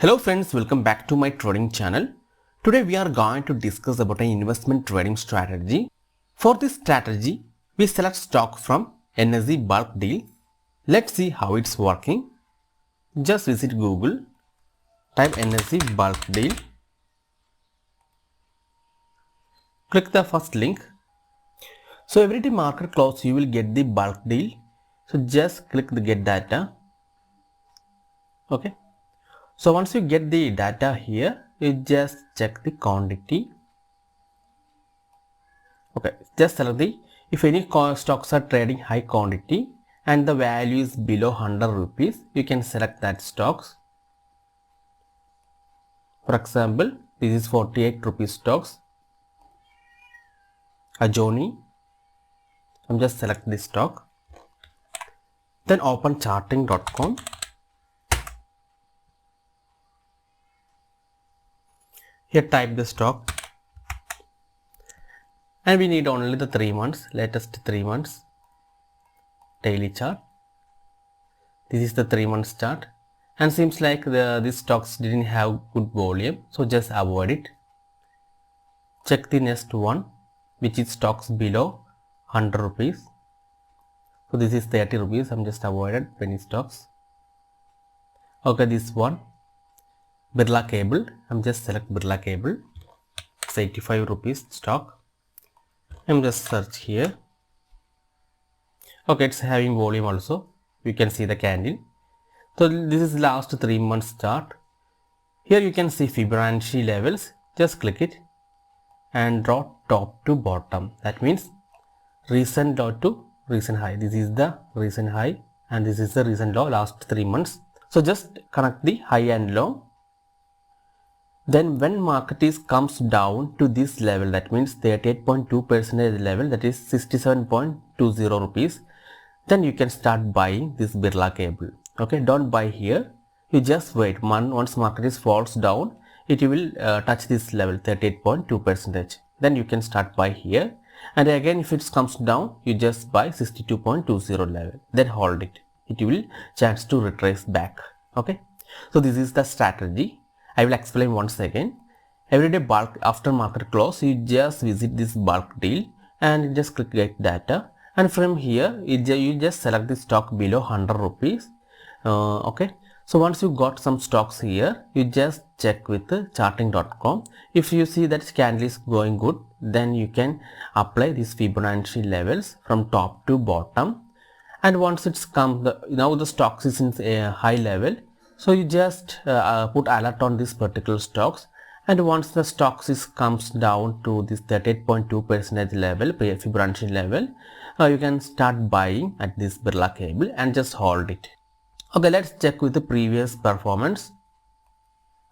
Hello friends, welcome back to my trading channel. Today we are going to discuss about an investment trading strategy. For this strategy, we select stock from NSE bulk deal. Let's see how it's working. Just visit Google, type NSE bulk deal. Click the first link. So every day market close you will get the bulk deal. So just click the get data. Okay. So once you get the data here, you just check the quantity. Okay, just select the, if any stocks are trading high quantity and the value is below 100 rupees, you can select that stocks. For example, this is 48 rupees stocks, Ajoni. I'm just select this stock. Then open charting.com. Here type the stock. And we need only the 3 months, latest 3 months daily chart. This is the 3 months chart, and seems like these stocks didn't have good volume, so just avoid it. Check the next one, which is stocks below 100 rupees. So this is 30 rupees. I'm just avoided penny stocks. Okay, this one, Birla Cable. I'm just select Birla Cable. It's 85 rupees stock. I'm just search here. Okay, it's having volume also. You can see the candle. So this is last 3 months chart. Here you can see Fibonacci levels. Just click it and draw top to bottom. That means recent low to recent high. This is the recent high and this is the recent low last 3 months. So just connect the high and low. Then when market is comes down to this level, that means 38.2% level, that is 67.20 rupees, then you can start buying this Birla Cable. Okay, don't buy here. You just wait. Once market is falls down, it will touch this level 38.2%. Then you can start buy here. And again, if it comes down, you just buy 62.20 level. Then hold it. It will chance to retrace back. Okay. So this is the strategy. I will explain once again. Every day bulk after market close, you just visit this bulk deal and you just click get data. And from here, you just select the stock below 100 rupees. Okay. So once you got some stocks here, you just check with charting.com. If you see that candle is going good, then you can apply these Fibonacci levels from top to bottom. And once it's come, now the stocks is in a high level. So you just put alert on this particular stocks. And once the stocks is comes down to this 38.2% level, Fibonacci level, you can start buying at this Birla Cable and just hold it. Okay, let's check with the previous performance.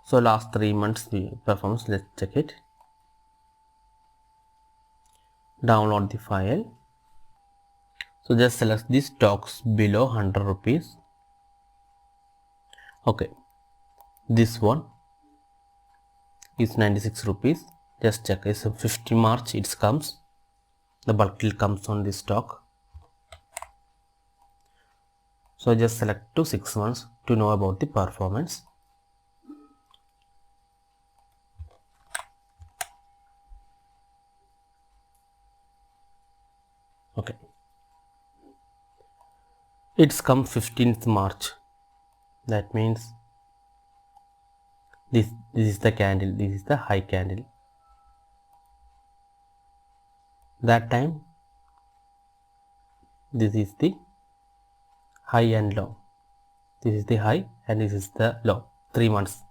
So last 3 months performance, let's check it. Download the file. So just select the stocks below 100 rupees. Okay, this one is 96 rupees. Just check. It's 50 March. It comes. The bulk deal comes on this stock. So just select to 6 months to know about the performance. Okay. It's come 15th March. That means this is the candle. This is the high candle. That time this is the high and low. This is the high and this is the low. 3 months.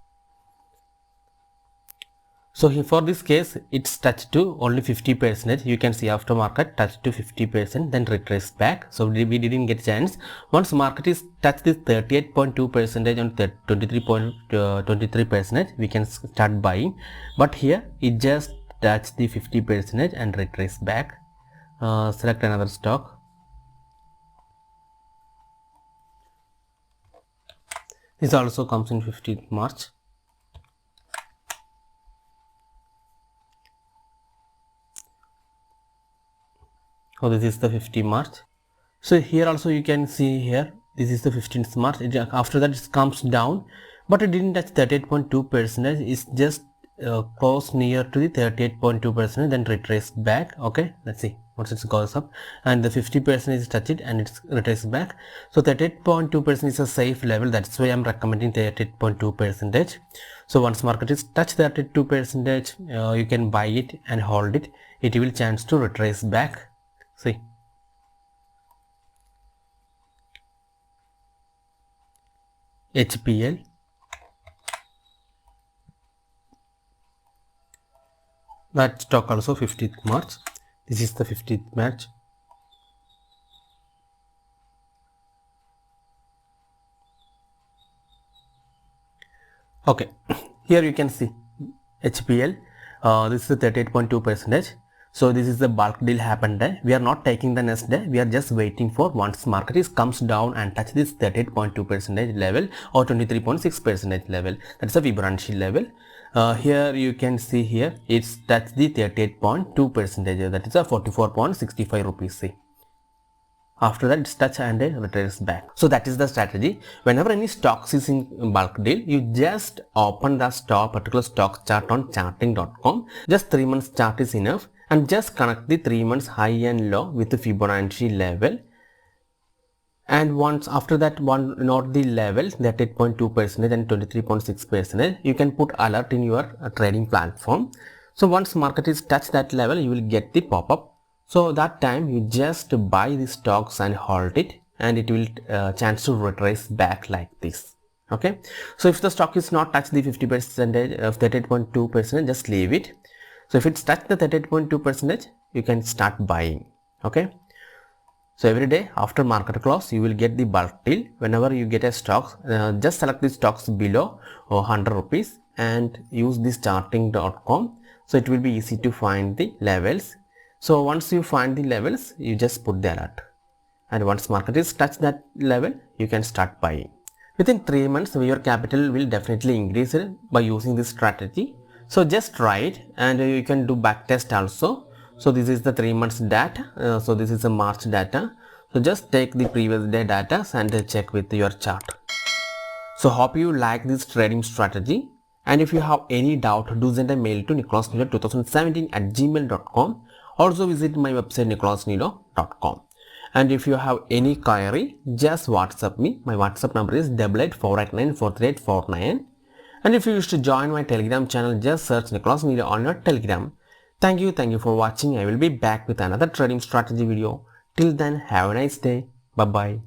So here for this case, it's touched to only 50%. You can see after market touched to 50%, then retrace back. So we didn't get chance. Once market is touched this 38.2% and 23%, we can start buying. But here it just touched the 50% and retrace back. Select another stock. This also comes in 15th March. So this is the 15th March. So here also you can see here, this is the 15th March. After that it comes down, but it didn't touch 38.2%. It's just close near to the 38.2%, then retrace back. Okay, let's see once it goes up, and the 50% is touch it and it's retrace back. So 38.2% is a safe level. That's why I'm recommending 38.2%. So once market is touch 32%, you can buy it and hold it. It will chance to retrace back. See, HPL, that stock also 50th March. This is the 50th March. Okay, here you can see HPL. This is 38.2%. So this is the bulk deal happened day. We are not taking the next day. We are just waiting for once market is comes down and touch this 38.2% level or 23.6% level. That's a Fibonacci level. Here you can see here it's touched the 38.2%. That is a 44.65 rupees. See. After that it's touch and retrace back. So that is the strategy. Whenever any stocks is in bulk deal, you just open the particular stock chart on charting.com. Just 3 months chart is enough, and just connect the 3 months high and low with the Fibonacci level. And once after that one note the level, that 8.2% and 23.6%, you can put alert in your trading platform. So once market is touch that level, you will get the pop-up. So that time you just buy the stocks and hold it, and it will chance to retrace back like this. Okay, so if the stock is not touch the 50% of 38.2%, just leave it. So if it's touched the 38.2%, you can start buying. Okay, so every day after market close, you will get the bulk deal. Whenever you get a stock, just select the stocks below 100 rupees and use this charting.com. So it will be easy to find the levels. So once you find the levels, you just put the alert, and once market is touch that level, you can start buying. Within 3 months, your capital will definitely increase by using this strategy. So just try it, and you can do back test also. So this is the 3 months data. So this is the March data. So just take the previous day data and check with your chart. So hope you like this trading strategy. And if you have any doubt, do send a mail to nicholasnido2017@gmail.com. Also visit my website nicholasnido.com. And if you have any query, just WhatsApp me. My WhatsApp number is 8848943849. And if you wish to join my Telegram channel, just search Nicholas Nido on your Telegram. Thank you for watching. I will be back with another trading strategy video. Till then, have a nice day. Bye bye.